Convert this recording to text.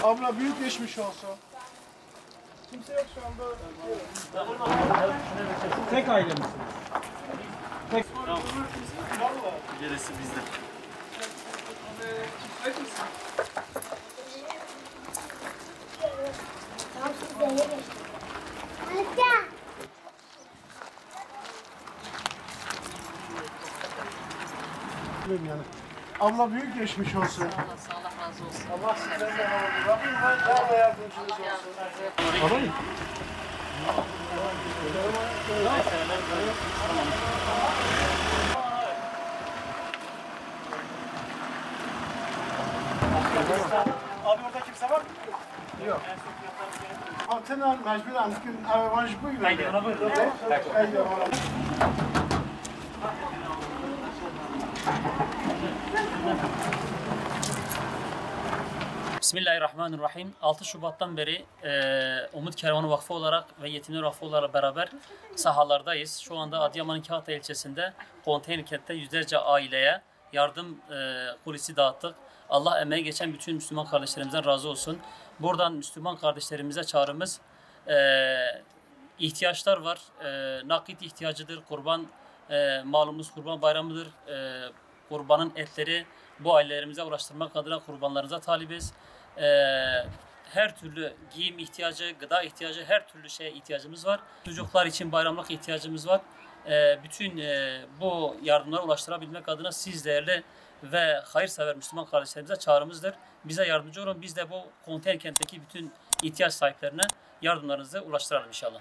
Abla büyük geçmiş olsun. Kimse yok şu anda. Tek aile misiniz? Tek. Tamam. Gerisi bizde. Yani. Abla büyük geçmiş olsun. Allah razı olsun. Allah sizden de razı olsun. Rabbim hayırlı yardımcınız olsun. Tamam mı? Abi orada kimse var mı? Yok. Altına mecburen gün avancı buyurun. Haydi ona buyurun. Haydi ona. Bismillahirrahmanirrahim. 6 Şubat'tan beri Umut Kervanı Vakfı olarak ve Yetimler Vakfı olarak beraber sahalardayız. Şu anda Adıyaman'ın Kahta ilçesinde konteyner kentte yüzlerce aileye yardım kulisi dağıttık. Allah emeği geçen bütün Müslüman kardeşlerimizden razı olsun. Buradan Müslüman kardeşlerimize çağrımız, ihtiyaçlar var. Nakit ihtiyacıdır, kurban malumuz kurban bayramıdır. Kurbanın etleri bu ailelerimize ulaştırmak adına kurbanlarınıza talibiz. Her türlü giyim ihtiyacı, gıda ihtiyacı, her türlü şeye ihtiyacımız var. Çocuklar için bayramlık ihtiyacımız var. Bütün bu yardımları ulaştırabilmek adına siz değerli ve hayırsever Müslüman kardeşlerimize çağrımızdır. Bize yardımcı olun. Biz de bu konteyner kentteki bütün ihtiyaç sahiplerine yardımlarınızı ulaştıralım inşallah.